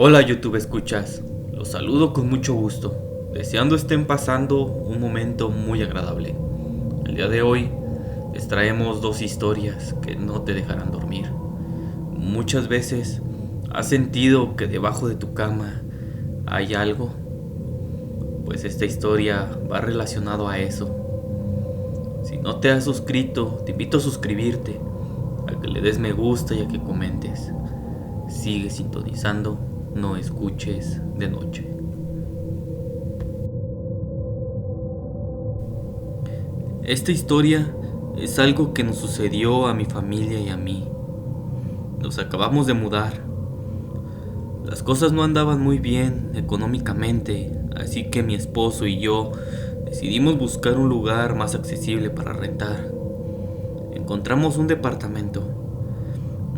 Hola YouTube escuchas, los saludo con mucho gusto, deseando estén pasando un momento muy agradable. El día de hoy les traemos dos historias que no te dejarán dormir. Muchas veces has sentido que debajo de tu cama hay algo, pues esta historia va relacionado a eso. Si no te has suscrito, te invito a suscribirte, a que le des me gusta y a que comentes. Sigue sintonizando, no escuches de noche. Esta historia es algo que nos sucedió a mi familia y a mí. Nos acabamos de mudar. Las cosas no andaban muy bien económicamente, así que mi esposo y yo decidimos buscar un lugar más accesible para rentar. Encontramos un departamento.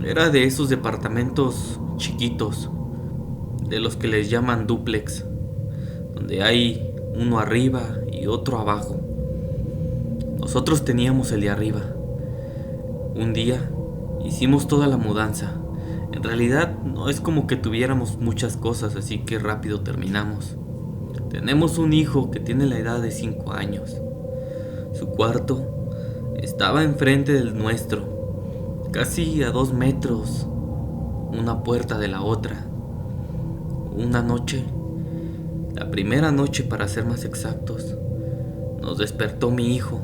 Era de esos departamentos chiquitos, de los que les llaman dúplex, donde hay uno arriba y otro abajo. Nosotros teníamos el de arriba. Un día hicimos toda la mudanza. En realidad no es como que tuviéramos muchas cosas, así que rápido terminamos. Tenemos un hijo que tiene la edad de 5 años. Su cuarto estaba enfrente del nuestro, casi a 2 metros, una puerta de la otra. Una noche, la primera noche para ser más exactos, nos despertó mi hijo.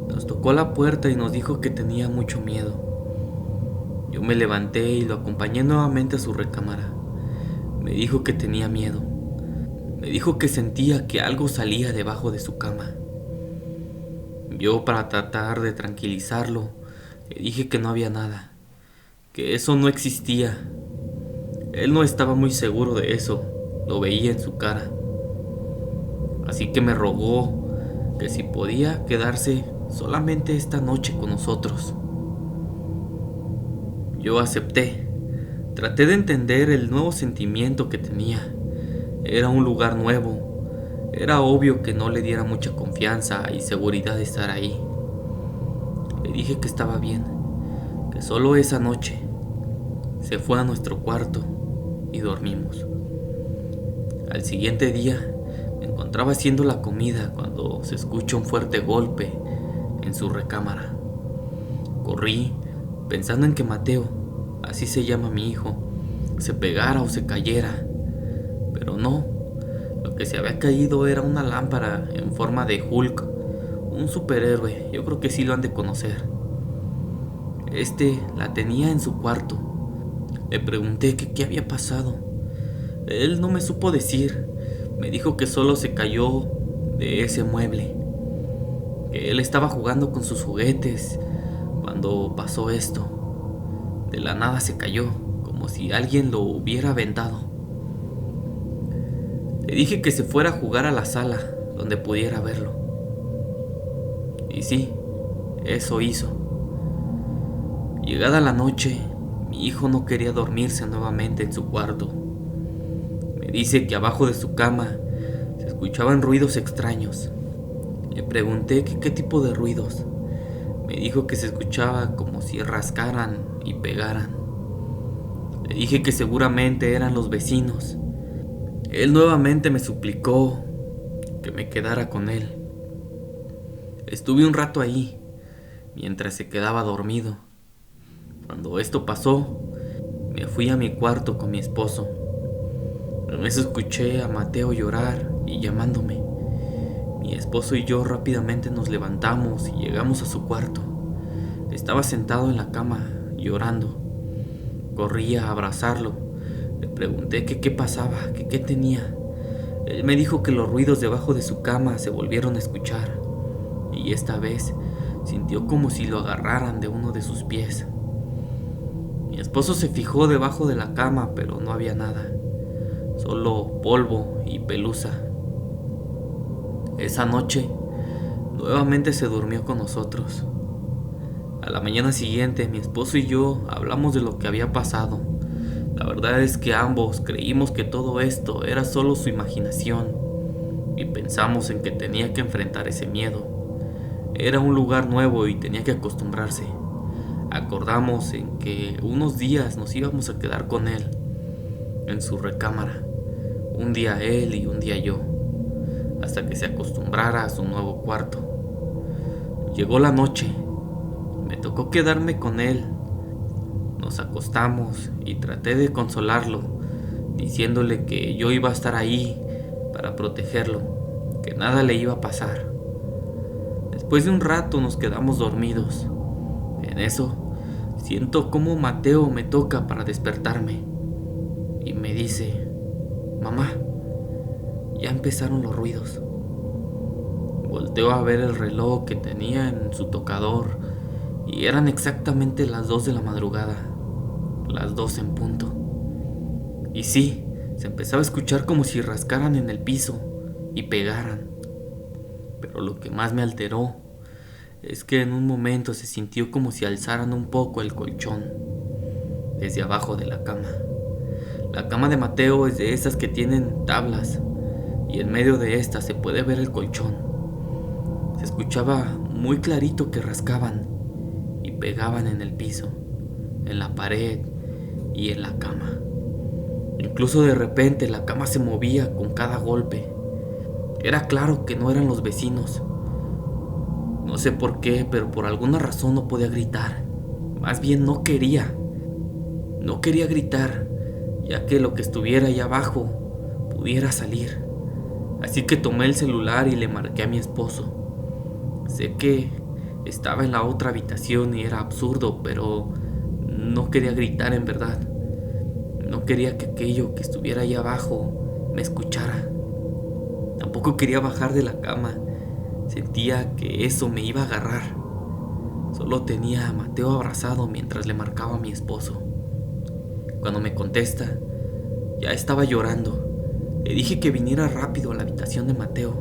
Nos tocó la puerta y nos dijo que tenía mucho miedo. Yo me levanté y lo acompañé nuevamente a su recámara. Me dijo que tenía miedo. Me dijo que sentía que algo salía debajo de su cama. Yo, para tratar de tranquilizarlo, le dije que no había nada, que eso no existía. Él no estaba muy seguro de eso, lo veía en su cara. Así que me rogó que si podía quedarse solamente esta noche con nosotros. Yo acepté. Traté de entender el nuevo sentimiento que tenía. Era un lugar nuevo. Era obvio que no le diera mucha confianza y seguridad de estar ahí. Le dije que estaba bien, que solo esa noche. Se fue a nuestro cuarto y dormimos. Al siguiente día me encontraba haciendo la comida cuando se escucha un fuerte golpe en su recámara. Corrí pensando en que Mateo, así se llama mi hijo, se pegara o se cayera, pero no. Lo que se había caído era una lámpara en forma de Hulk, un superhéroe. Yo creo que sí lo han de conocer. La tenía en su cuarto. Le pregunté que qué había pasado. Él no me supo decir. Me dijo que solo se cayó de ese mueble, que él estaba jugando con sus juguetes cuando pasó esto. De la nada se cayó, como si alguien lo hubiera aventado. Le dije que se fuera a jugar a la sala, donde pudiera verlo. Y sí, eso hizo. Llegada la noche, mi hijo no quería dormirse nuevamente en su cuarto. Me dice que abajo de su cama se escuchaban ruidos extraños. Le pregunté que qué tipo de ruidos. Me dijo que se escuchaba como si rascaran y pegaran. Le dije que seguramente eran los vecinos. Él nuevamente me suplicó que me quedara con él. Estuve un rato ahí, mientras se quedaba dormido. Cuando esto pasó, me fui a mi cuarto con mi esposo. En eso escuché a Mateo llorar y llamándome. Mi esposo y yo rápidamente nos levantamos y llegamos a su cuarto. Estaba sentado en la cama, llorando. Corrí a abrazarlo. Le pregunté que qué pasaba, que qué tenía. Él me dijo que los ruidos debajo de su cama se volvieron a escuchar. Y esta vez sintió como si lo agarraran de uno de sus pies. Mi esposo se fijó debajo de la cama, pero no había nada. Solo polvo y pelusa. Esa noche, nuevamente se durmió con nosotros. A la mañana siguiente, mi esposo y yo hablamos de lo que había pasado. La verdad es que ambos creímos que todo esto era solo su imaginación y pensamos en que tenía que enfrentar ese miedo. Era un lugar nuevo y tenía que acostumbrarse. Acordamos en que unos días nos íbamos a quedar con él. en su recámara, un día él y un día yo, hasta que se acostumbrara a su nuevo cuarto. Llegó la noche, me tocó quedarme con él. Nos acostamos y traté de consolarlo, diciéndole que yo iba a estar ahí para protegerlo, que nada le iba a pasar. Después de un rato nos quedamos dormidos. En eso, siento como Mateo me toca para despertarme y me dice: mamá, ya empezaron los ruidos. Volteo a ver el reloj que tenía en su tocador y eran exactamente las 2 de la madrugada, las 2 en punto. Y sí, se empezaba a escuchar como si rascaran en el piso y pegaran. Pero lo que más me alteró es que en un momento se sintió como si alzaran un poco el colchón desde abajo de la cama. La cama de Mateo es de esas que tienen tablas y en medio de estas se puede ver el colchón. Se escuchaba muy clarito que rascaban y pegaban en el piso, en la pared y en la cama. Incluso de repente la cama se movía con cada golpe. Era claro que no eran los vecinos. No sé por qué, pero por alguna razón no podía gritar. Más bien no quería. No quería gritar, ya que lo que estuviera allá abajo pudiera salir. Así que tomé el celular y le marqué a mi esposo. Sé que estaba en la otra habitación y era absurdo, pero no quería gritar en verdad. No quería que aquello que estuviera allá abajo me escuchara. Tampoco quería bajar de la cama. Sentía que eso me iba a agarrar. Solo tenía a Mateo abrazado mientras le marcaba a mi esposo. Cuando me contesta, ya estaba llorando. Le dije que viniera rápido a la habitación de Mateo,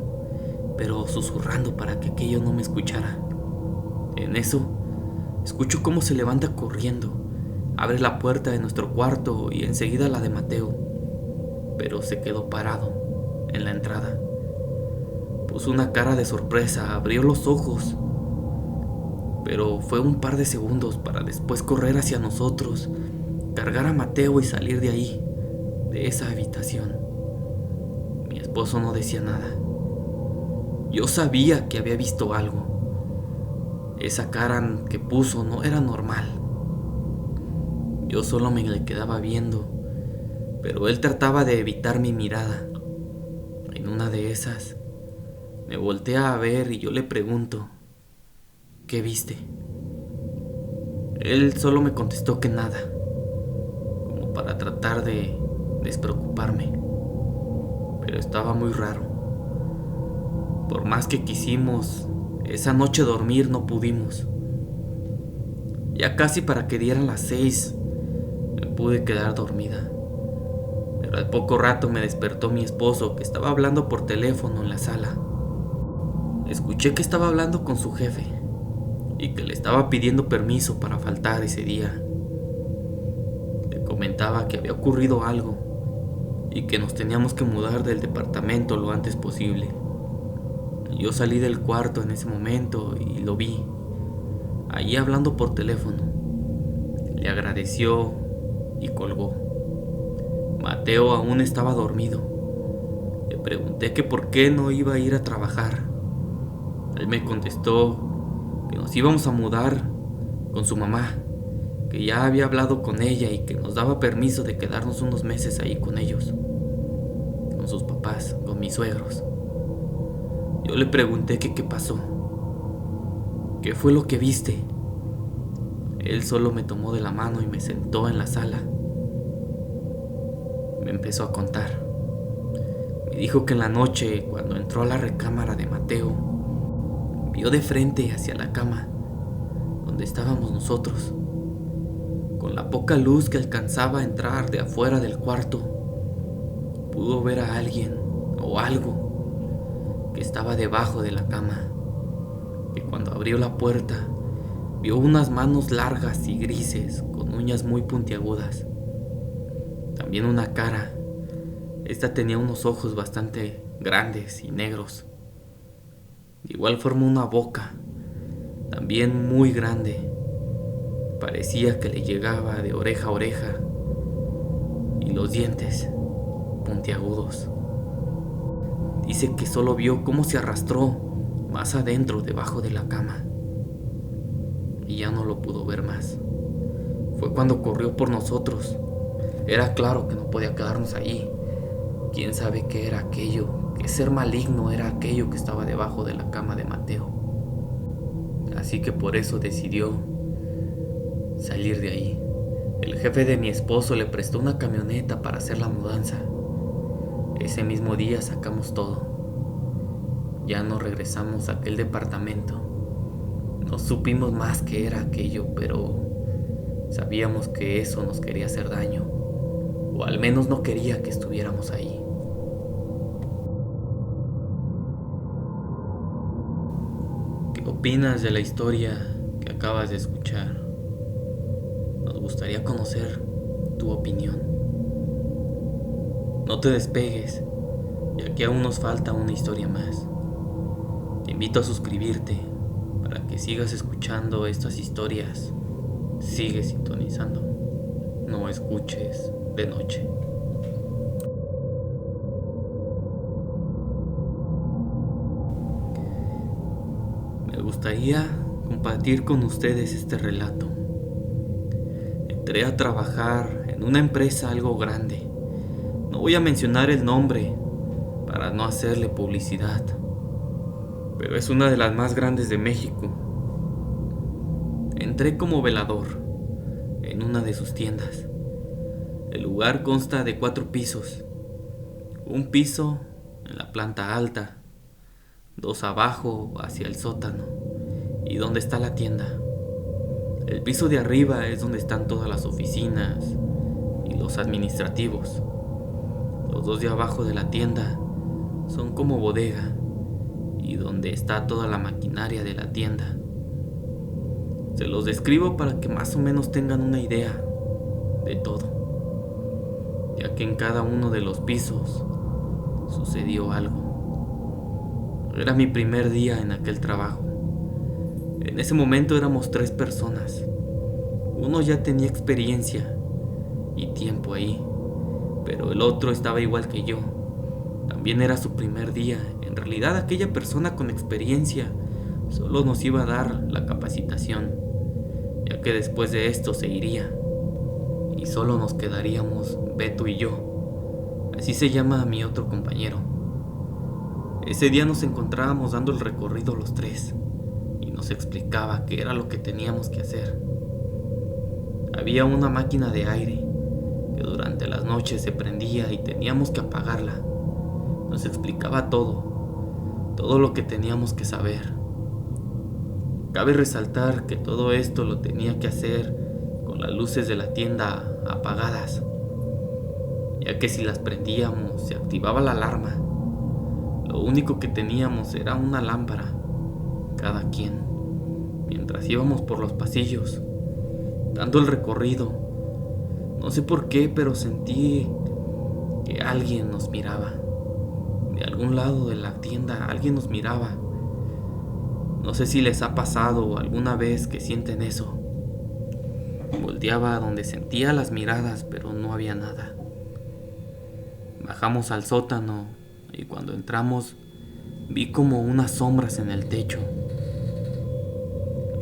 pero susurrando para que aquello no me escuchara. En eso, escucho cómo se levanta corriendo, abre la puerta de nuestro cuarto y enseguida la de Mateo, pero se quedó parado en la entrada. Puso una cara de sorpresa, abrió los ojos, pero fue un par de segundos para después correr hacia nosotros, cargar a Mateo y salir de ahí, de esa habitación. Mi esposo no decía nada. Yo sabía que había visto algo. Esa cara que puso no era normal. Yo solo me le quedaba viendo, pero él trataba de evitar mi mirada. En una de esas, me voltea a ver y yo le pregunto: ¿qué viste? Él solo me contestó que nada, como para tratar de despreocuparme. Pero estaba muy raro. Por más que quisimos, esa noche dormir no pudimos. Ya casi para que dieran las 6, me pude quedar dormida. Pero al poco rato me despertó mi esposo, que estaba hablando por teléfono en la sala. Escuché que estaba hablando con su jefe y que le estaba pidiendo permiso para faltar ese día. Le comentaba que había ocurrido algo y que nos teníamos que mudar del departamento lo antes posible. Yo salí del cuarto en ese momento y lo vi, allí hablando por teléfono. Le agradeció y colgó. Mateo aún estaba dormido. Le pregunté que por qué no iba a ir a trabajar. Él me contestó que nos íbamos a mudar con su mamá, que ya había hablado con ella y que nos daba permiso de quedarnos unos meses ahí con ellos, con sus papás, con mis suegros. Yo le pregunté que qué pasó, qué fue lo que viste. Él solo me tomó de la mano y me sentó en la sala. Me empezó a contar. Me dijo que en la noche, cuando entró a la recámara de Mateo, vio de frente hacia la cama donde estábamos nosotros. Con la poca luz que alcanzaba a entrar de afuera del cuarto, pudo ver a alguien o algo que estaba debajo de la cama, que cuando abrió la puerta vio unas manos largas y grises con uñas muy puntiagudas. También una cara. Esta tenía unos ojos bastante grandes y negros. De igual forma una boca, también muy grande. Parecía que le llegaba de oreja a oreja. Y los dientes puntiagudos. Dice que solo vio cómo se arrastró más adentro debajo de la cama y ya no lo pudo ver más. Fue cuando corrió por nosotros. Era claro que no podía quedarnos ahí. Quién sabe qué era aquello, qué ser maligno era aquello que estaba debajo de la cama de Mateo. Así que por eso decidió salir de ahí. El jefe de mi esposo le prestó una camioneta para hacer la mudanza. Ese mismo día sacamos todo. Ya no regresamos a aquel departamento. No supimos más qué era aquello, pero sabíamos que eso nos quería hacer daño, o al menos no quería que estuviéramos ahí. ¿Qué opinas de la historia que acabas de escuchar? Nos gustaría conocer tu opinión. No te despegues, ya que aún nos falta una historia más. Te invito a suscribirte para que sigas escuchando estas historias. Sigue sintonizando. No escuches de noche. Me gustaría compartir con ustedes este relato. Entré a trabajar en una empresa algo grande. No voy a mencionar el nombre para no hacerle publicidad, pero es una de las más grandes de México. Entré como velador en una de sus tiendas. El lugar consta de 4 pisos. Un piso en la planta alta, 2 abajo hacia el sótano y donde está la tienda. El piso de arriba es donde están todas las oficinas y los administrativos. Los 2 de abajo de la tienda son como bodega y donde está toda la maquinaria de la tienda. Se los describo para que más o menos tengan una idea de todo, ya que en cada uno de los pisos sucedió algo. Era mi primer día en aquel trabajo. En ese momento éramos 3 personas. Uno ya tenía experiencia y tiempo ahí, pero el otro estaba igual que yo. También era su primer día. En realidad aquella persona con experiencia solo nos iba a dar la capacitación, ya que después de esto se iría y solo nos quedaríamos Beto y yo. Así se llama mi otro compañero. Ese día nos encontrábamos dando el recorrido los 3 y nos explicaba qué era lo que teníamos que hacer. Había una máquina de aire que durante las noches se prendía y teníamos que apagarla. Nos explicaba todo lo que teníamos que saber. Cabe resaltar que todo esto lo tenía que hacer con las luces de la tienda apagadas, ya que si las prendíamos se activaba la alarma. Lo único que teníamos era una lámpara, cada quien, mientras íbamos por los pasillos, dando el recorrido. No sé por qué, pero sentí que alguien nos miraba. De algún lado de la tienda alguien nos miraba. No sé si les ha pasado alguna vez que sienten eso. Volteaba a donde sentía las miradas, pero no había nada. Bajamos al sótano y cuando entramos vi como unas sombras en el techo.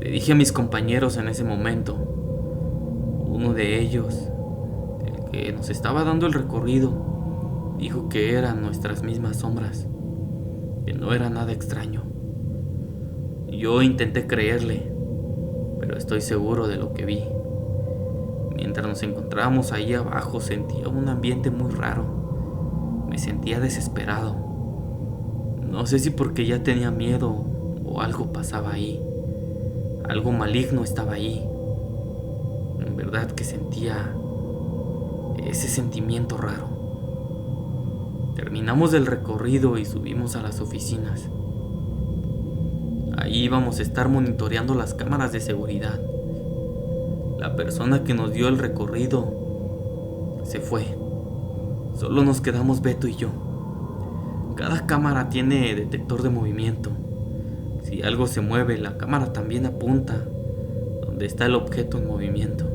Le dije a mis compañeros en ese momento. Uno de ellos, el que nos estaba dando el recorrido, dijo que eran nuestras mismas sombras, que no era nada extraño. Yo intenté creerle, pero estoy seguro de lo que vi. Mientras nos encontrábamos ahí abajo sentía un ambiente muy raro. Me sentía desesperado. No sé si porque ya tenía miedo o algo pasaba ahí. Algo maligno estaba ahí. En verdad que sentía ese sentimiento raro. Terminamos el recorrido y subimos a las oficinas. Ahí íbamos a estar monitoreando las cámaras de seguridad. La persona que nos dio el recorrido se fue. Solo nos quedamos Beto y yo. Cada cámara tiene detector de movimiento. Si algo se mueve, la cámara también apunta donde está el objeto en movimiento.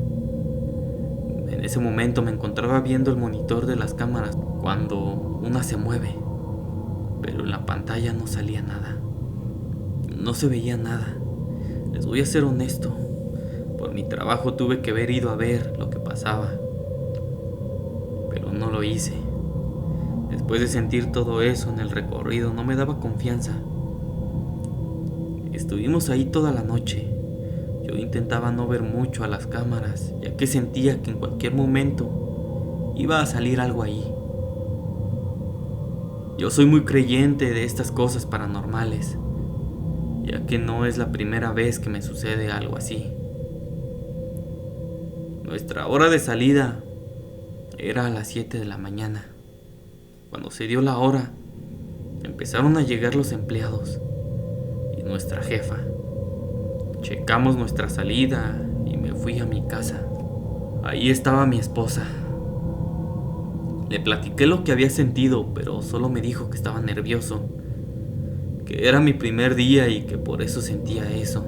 En En ese momento me encontraba viendo el monitor de las cámaras cuando una se mueve, pero en la pantalla no salía nada. No se veía nada. Les voy a ser honesto. Por mi trabajo tuve que haber ido a ver lo que pasaba, pero no lo hice. Después de sentir todo eso en el recorrido, no me daba confianza. Estuvimos ahí toda la noche. Yo intentaba no ver mucho a las cámaras, ya que sentía que en cualquier momento iba a salir algo ahí. Yo soy muy creyente de estas cosas paranormales, ya que no es la primera vez que me sucede algo así. Nuestra hora de salida era a las 7 de la mañana. Cuando se dio la hora, empezaron a llegar los empleados y nuestra jefa. Checamos nuestra salida y me fui a mi casa. Ahí estaba mi esposa. Le platiqué lo que había sentido, pero solo me dijo que estaba nervioso, que era mi primer día y que por eso sentía eso.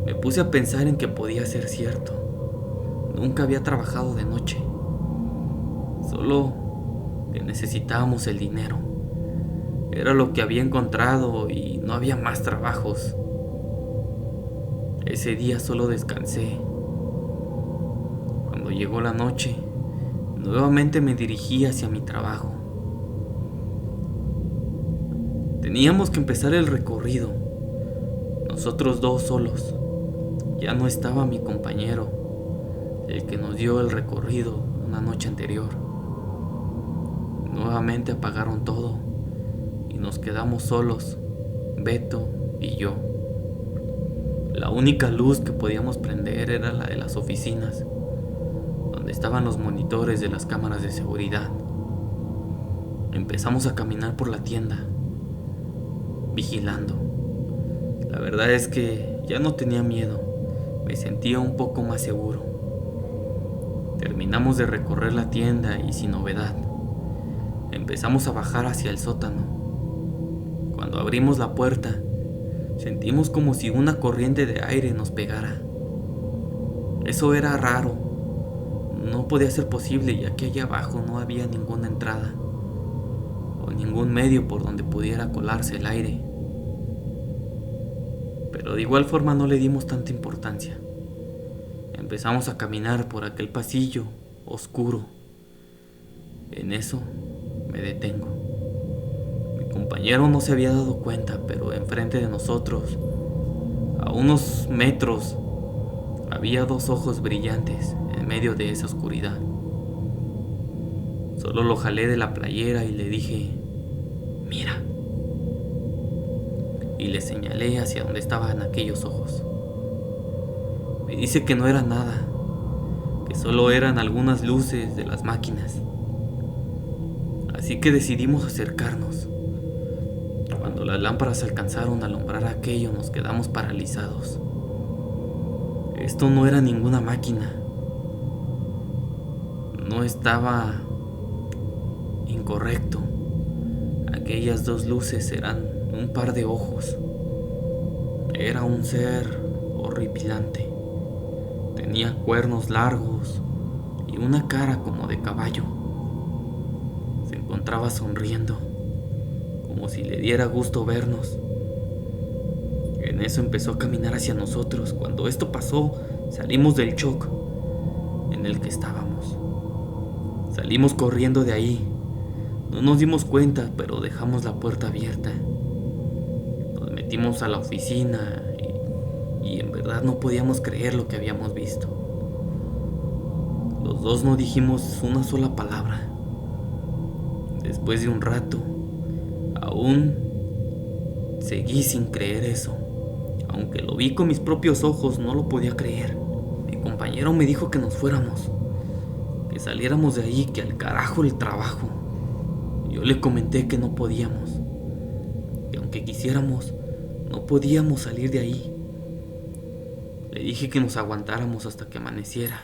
Me puse a pensar en que podía ser cierto. Nunca había trabajado de noche. Solo que necesitábamos el dinero. Era lo que había encontrado y no había más trabajos. Ese día solo descansé. Cuando llegó la noche, nuevamente me dirigí hacia mi trabajo. Teníamos que empezar el recorrido, nosotros dos solos. Ya no estaba mi compañero, el que nos dio el recorrido una noche anterior. Nuevamente apagaron todo y nos quedamos solos, Beto y yo. La única luz que podíamos prender era la de las oficinas, donde estaban los monitores de las cámaras de seguridad. Empezamos a caminar por la tienda, vigilando. La verdad es que ya no tenía miedo, me sentía un poco más seguro. Terminamos de recorrer la tienda y sin novedad, empezamos a bajar hacia el sótano. Cuando abrimos la puerta, sentimos como si una corriente de aire nos pegara. Eso era raro. No podía ser posible, ya que allá abajo no había ninguna entrada o ningún medio por donde pudiera colarse el aire. Pero de igual forma no le dimos tanta importancia. Empezamos a caminar por aquel pasillo oscuro. En eso me detengo. Mi compañero no se había dado cuenta, pero enfrente de nosotros, a unos metros, había dos ojos brillantes en medio de esa oscuridad. Solo lo jalé de la playera y le dije: mira. Y le señalé hacia donde estaban aquellos ojos. Me dice que no era nada, que solo eran algunas luces de las máquinas. Así que decidimos acercarnos. Cuando las lámparas alcanzaron a alumbrar aquello, nos quedamos paralizados. Esto no era ninguna máquina. No estaba incorrecto. Aquellas dos luces eran un par de ojos. Era un ser horripilante. Tenía cuernos largos y una cara como de caballo. Se encontraba sonriendo, como si le diera gusto vernos. En eso empezó a caminar hacia nosotros. Cuando esto pasó, salimos del shock en el que estábamos. Salimos corriendo de ahí. No nos dimos cuenta, pero dejamos la puerta abierta. Nos metimos a la oficina y en verdad no podíamos creer lo que habíamos visto. Los dos no dijimos una sola palabra. Después de un rato, aún seguí sin creer eso. Aunque lo vi con mis propios ojos, no lo podía creer. Mi compañero me dijo que nos fuéramos, que saliéramos de ahí, que al carajo el trabajo. Yo le comenté que no podíamos, que aunque quisiéramos, no podíamos salir de ahí. Le dije que nos aguantáramos hasta que amaneciera.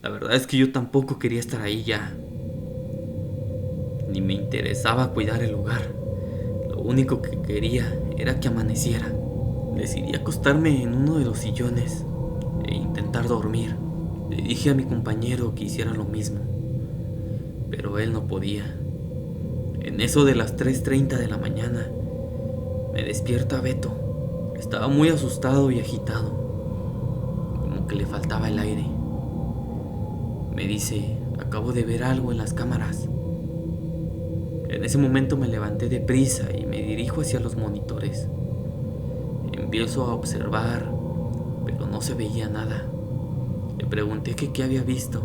La verdad es que yo tampoco quería estar ahí ya. Ni me interesaba cuidar el lugar. Lo único que quería era que amaneciera. Decidí acostarme en uno de los sillones e intentar dormir. Le dije a mi compañero que hiciera lo mismo, pero él no podía. En eso de las 3:30 de la mañana, me despierta Beto. Estaba muy asustado y agitado, como que le faltaba el aire. Me dice: acabo de ver algo en las cámaras. En ese momento me levanté deprisa y me dirijo hacia los monitores. Empiezo a observar, pero no se veía nada. Le pregunté que qué había visto.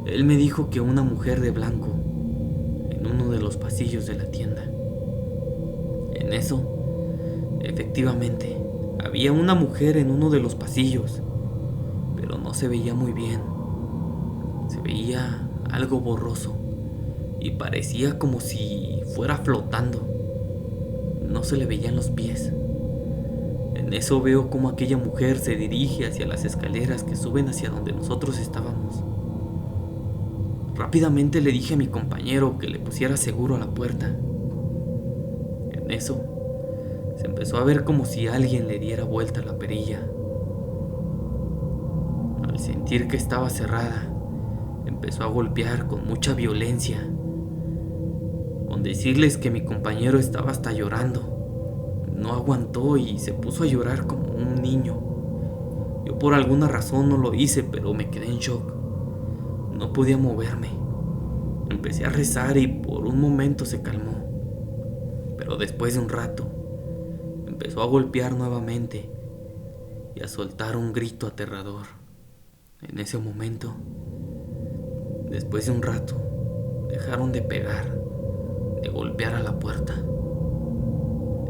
Él me dijo que una mujer de blanco en uno de los pasillos de la tienda. En eso, efectivamente, había una mujer en uno de los pasillos, pero no se veía muy bien. Se veía algo borroso y parecía como si fuera flotando. No se le veían los pies. En eso veo como aquella mujer se dirige hacia las escaleras que suben hacia donde nosotros estábamos. Rápidamente le dije a mi compañero que le pusiera seguro a la puerta. En eso, se empezó a ver como si alguien le diera vuelta a la perilla. Al sentir que estaba cerrada, empezó a golpear con mucha violencia. Con decirles que mi compañero estaba hasta llorando. No aguantó y se puso a llorar como un niño. Yo por alguna razón no lo hice, pero me quedé en shock. No podía moverme. Empecé a rezar y por un momento se calmó. Pero después de un rato, empezó a golpear nuevamente y a soltar un grito aterrador. En ese momento, después de un rato, dejaron de pegar, de golpear a la puerta.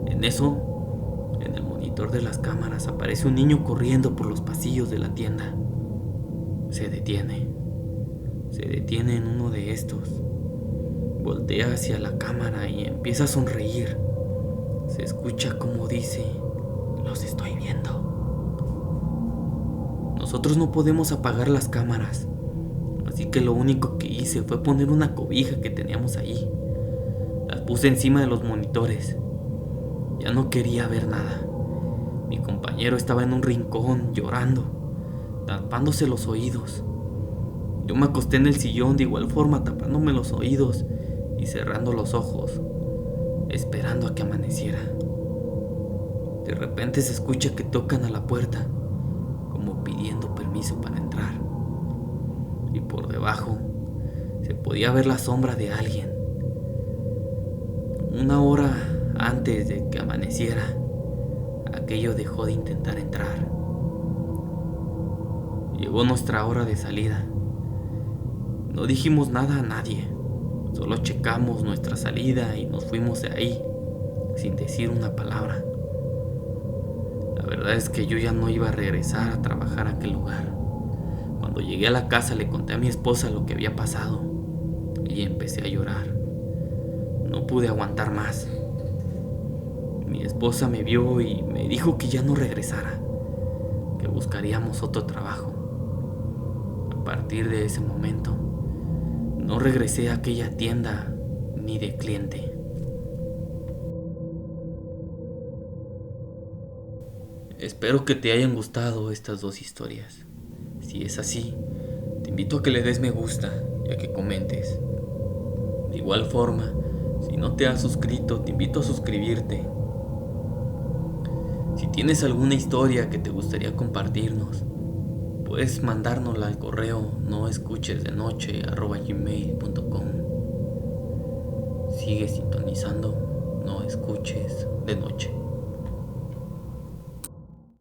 En eso, en el monitor de las cámaras aparece un niño corriendo por los pasillos de la tienda. Se detiene en uno de estos. Voltea hacia la cámara y empieza a sonreír. Se escucha como dice: los estoy viendo. Nosotros no podemos apagar las cámaras, así que lo único que hice fue poner una cobija que teníamos ahí. Las puse encima de los monitores. Ya no quería ver nada. Mi compañero estaba en un rincón llorando, tapándose los oídos. Yo me acosté en el sillón de igual forma, tapándome los oídos y cerrando los ojos, esperando a que amaneciera. De repente se escucha que tocan a la puerta, como pidiendo permiso para entrar. Y por debajo se podía ver la sombra de alguien. Una hora antes de que amaneciera, aquello dejó de intentar entrar. Llegó nuestra hora de salida. No dijimos nada a nadie, solo checamos nuestra salida y nos fuimos de ahí, sin decir una palabra. La verdad es que yo ya no iba a regresar a trabajar a aquel lugar. Cuando llegué a la casa le conté a mi esposa lo que había pasado y empecé a llorar. No pude aguantar más. Mi esposa me vio y me dijo que ya no regresara, que buscaríamos otro trabajo. A partir de ese momento, no regresé a aquella tienda ni de cliente. Espero que te hayan gustado estas dos historias. Si es así, te invito a que le des me gusta y a que comentes. De igual forma, si no te has suscrito, te invito a suscribirte. Si tienes alguna historia que te gustaría compartirnos, puedes mandárnosla al correo noescuchesdenoche@gmail.com. Sigue sintonizando No Escuches de Noche.